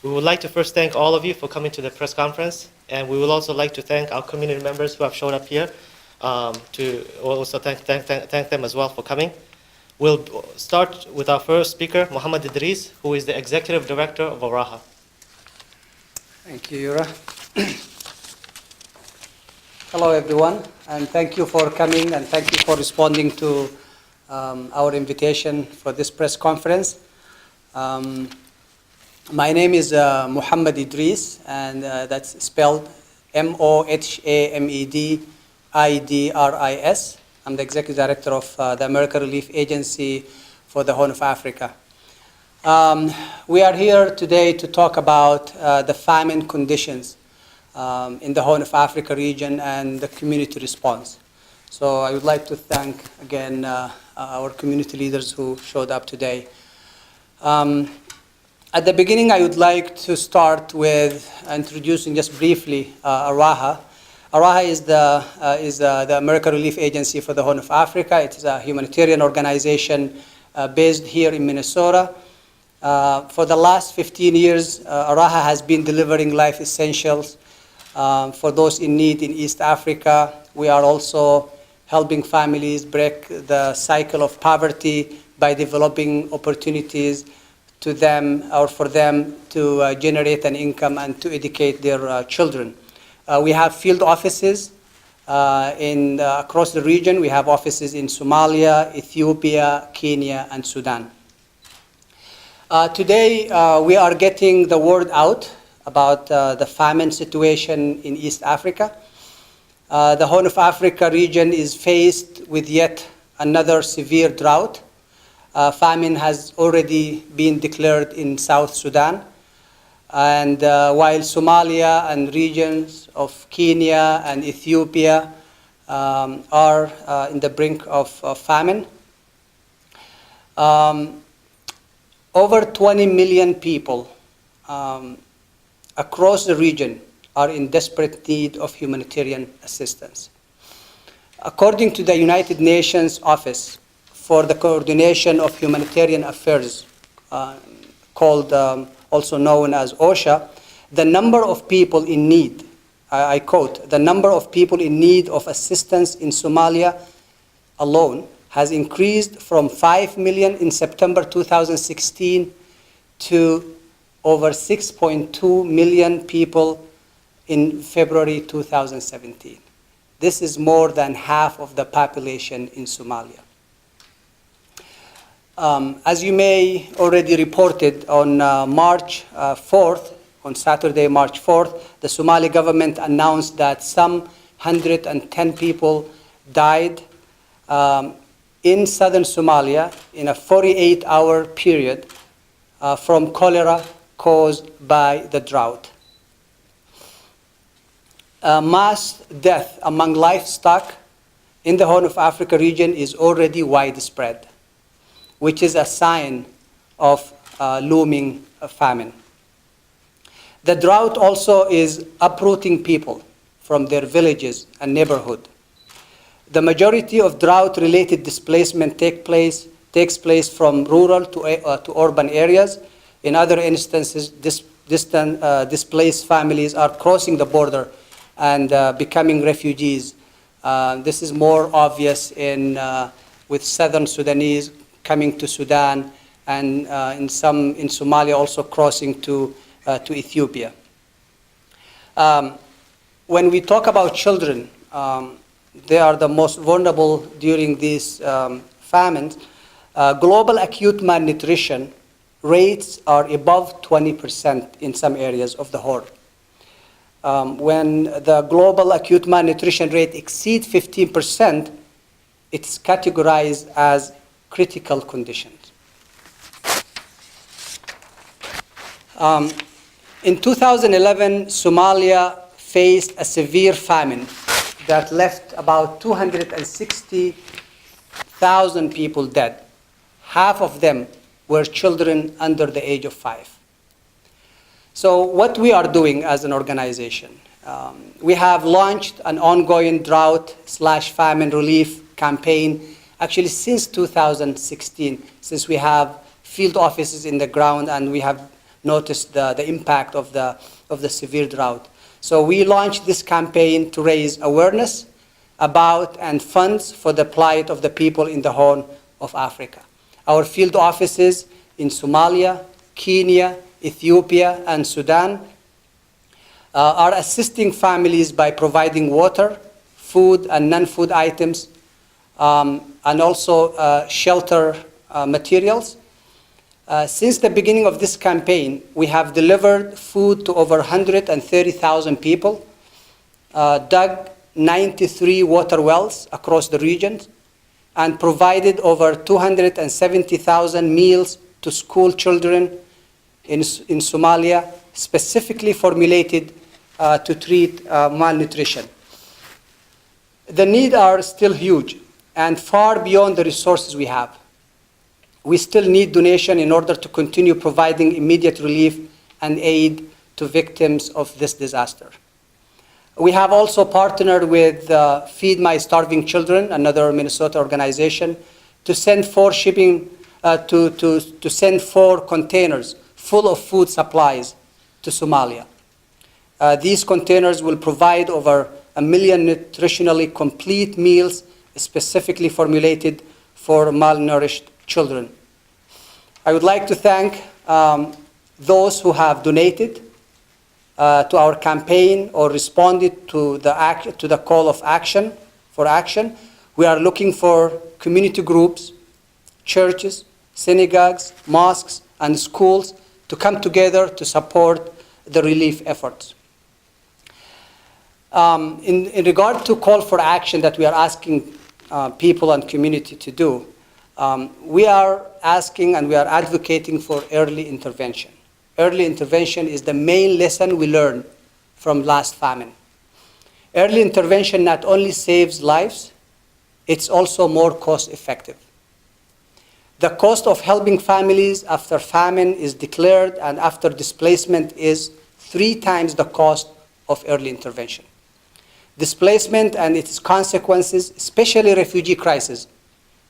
We would like to first thank all of you for coming to the press conference, and we would also like to thank our community members who have showed up here, to also thank them as well for coming. We'll start with our first speaker, Muhammad Idris, who is the Executive Director of ARAHA. Thank you, Yura. Hello, everyone, and thank you for coming, and thank you for responding to our invitation for this press conference. My name is Muhammad Idris, and that's spelled Mohamedidris. I'm the Executive Director of the American Relief Agency for the Horn of Africa. We are here today to talk about the famine conditions in the Horn of Africa region and the community response. So I would like to thank again our community leaders who showed up today. At the beginning, I would like to start with introducing just briefly ARAHA. ARAHA is the American Relief Agency for the Horn of Africa. It is a humanitarian organization based here in Minnesota. For the last 15 years, ARAHA has been delivering life essentials for those in need in East Africa. We are also helping families break the cycle of poverty by developing opportunities to them or for them to generate an income and to educate their children. We have field offices across the region. We have offices in Somalia, Ethiopia, Kenya, and Sudan. Today, we are getting the word out about the famine situation in East Africa. The Horn of Africa region is faced with yet another severe drought. Famine has already been declared in South Sudan. And while Somalia and regions of Kenya and Ethiopia are in the brink of famine, over 20 million people across the region are in desperate need of humanitarian assistance. According to the United Nations Office for the Coordination of Humanitarian Affairs, also known as OSHA, the number of people in need, I quote, the number of people in need of assistance in Somalia alone has increased from 5 million in September 2016 to over 6.2 million people in February 2017. This is more than half of the population in Somalia. As you may already reported, on March 4th, on Saturday, March 4th, the Somali government announced that some 110 people died in southern Somalia in a 48-hour period from cholera caused by the drought. Mass death among livestock in the Horn of Africa region is already widespread, which is a sign of looming famine. The drought also is uprooting people from their villages and neighborhood. The majority of drought-related displacement takes place from rural to urban areas. In other instances, displaced families are crossing the border and becoming refugees. This is more obvious with southern Sudanese coming to Sudan, and in Somalia also crossing to Ethiopia. When we talk about children, they are the most vulnerable during these famines. Global acute malnutrition rates are above 20% in some areas of the Horn. When the global acute malnutrition rate exceeds 15%, it's categorized as critical conditions. In 2011, Somalia faced a severe famine that left about 260,000 people dead. Half of them were children under the age of 5. So what we are doing as an organization, we have launched an ongoing drought/famine relief campaign actually since 2016, since we have field offices in the ground and we have noticed the impact of the severe drought. So we launched this campaign to raise awareness about and funds for the plight of the people in the Horn of Africa. Our field offices in Somalia, Kenya, Ethiopia, and Sudan are assisting families by providing water, food, and non-food items, and also shelter materials. Since the beginning of this campaign, we have delivered food to over 130,000 people, dug 93 water wells across the region, and provided over 270,000 meals to school children in Somalia, specifically formulated to treat malnutrition. The needs are still huge and far beyond the resources we have. We still need donation in order to continue providing immediate relief and aid to victims of this disaster. We have also partnered with Feed My Starving Children, another Minnesota organization, to send 4 containers full of food supplies to Somalia. These containers will provide over 1 million nutritionally complete meals specifically formulated for malnourished children. I would like to thank those who have donated to our campaign or responded to the call of action for action. We are looking for community groups, churches, synagogues, mosques, and schools to come together to support the relief efforts. In regard to call for action that we are asking people and community to do, we are asking and we are advocating for early intervention. Early intervention is the main lesson we learned from last famine. Early intervention not only saves lives, it's also more cost effective. The cost of helping families after famine is declared and after displacement is 3 times the cost of early intervention. Displacement and its consequences, especially refugee crisis,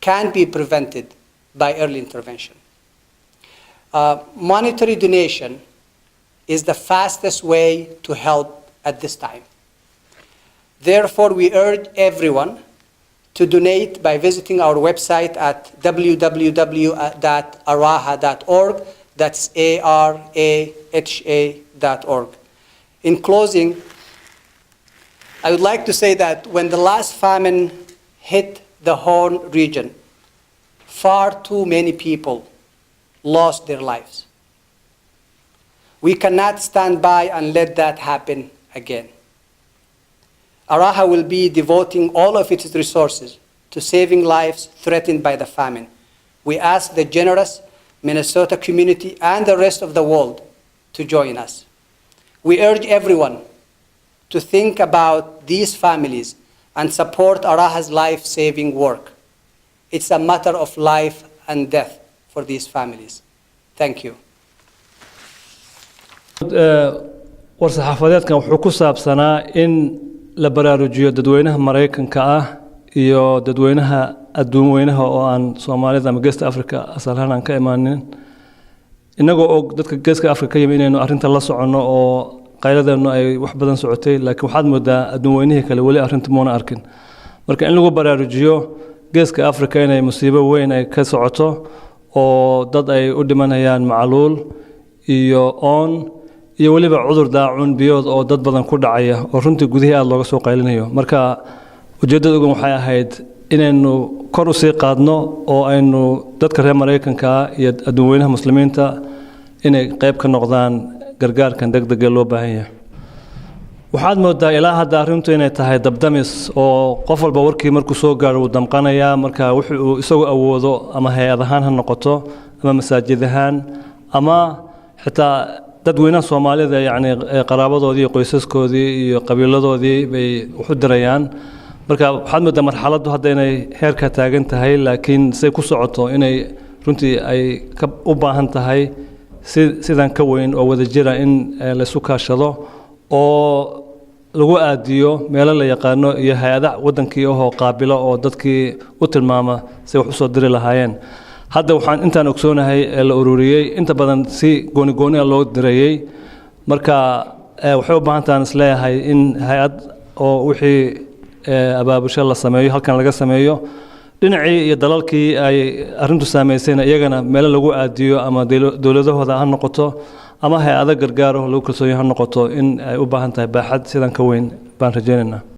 can be prevented by early intervention. Monetary donation is the fastest way to help at this time. Therefore, we urge everyone to donate by visiting our website at www.araha.org. That's ARAHA.org. In closing, I would like to say that when the last famine hit the Horn region, far too many people lost their lives. We cannot stand by and let that happen again. ARAHA will be devoting all of its resources to saving lives threatened by the famine. We ask the generous Minnesota community and the rest of the world to join us. We urge everyone to think about these families and support ARAHA's life-saving work. It's a matter of life and death for these families. Thank you. war-saxaafadeedkan wuxuu ku saabsanaa in la baraarujiyo dadweynaha Mareykanka ah iyo dadweynaha adduunweynaha oo aan Soomaalida ama Geeska Afrika asalhaan aan ka imaanin inagoo og dadka Geeska Afrika yimaanayno arrinta la socono oo qayladana ay wax badan socotay laakiin waxaad moodaa adduunweynaha kale wali arrinta moona arkin marka in lagu baraarujiyo Geeska Afrika inay musiibo weyn ay ka socoto oo dad ay u dhimanayaan macluul iyo oon iyo waliba cudur daacun biyood oo dad badan ku dhacaya oo runtii gudaha aad looga soo qaylinayo marka ujeedada ugu waxay ahayd inaynu kor u sii qaadno oo aynu dadka reer Mareykanka iyo adduunweynaha muslimiinta inay qayb ka noqdaan gargaarkan degdeg loo baahan yahay waxaad moodaa ilaa hadda arrintu inay tahay dabdamis oo qof walba warkii markuu soo gaaro uu damqanaya marka wuxuu isagu awoodo ama hay'ad ahaan ha noqoto ama masaajid ahaan ama xitaa dadweynaha Soomaalida yaani qaraabadoodii iyo qoysaskoodii iyo qabiiladoodii bay u dirayaan marka waxaad moodaa marxaladdu hadda inay heerka taagan tahay laakiin say ku socoto inay runtii ay u baahan tahay sidan ka weyn oo wada jira in la isu kaashado oo lagu aadiyo meel la yaqaano iyo hay'adaha wadankii oo qaabilo oo dadkii u tilmaama say wax u soo diri lahaayeen hadda waxaan intaan ogsoonahay la ururiyey inta badan si gooni loo direeyay marka waxay u baahan tahay isleeyahay in hay'ad oo wixii abaabusho la sameeyo halkan laga sameeyo dhinacii iyo dalalkii ay arrintu saameysayna iyagana meel lagu aadiyo ama dawladahooda ha noqoto ama hay'ado gargaar oo lagu kalsoon yahay ha noqoto in ay u baahan tahay baaxad sidan ka weyn baan rajaynaynaa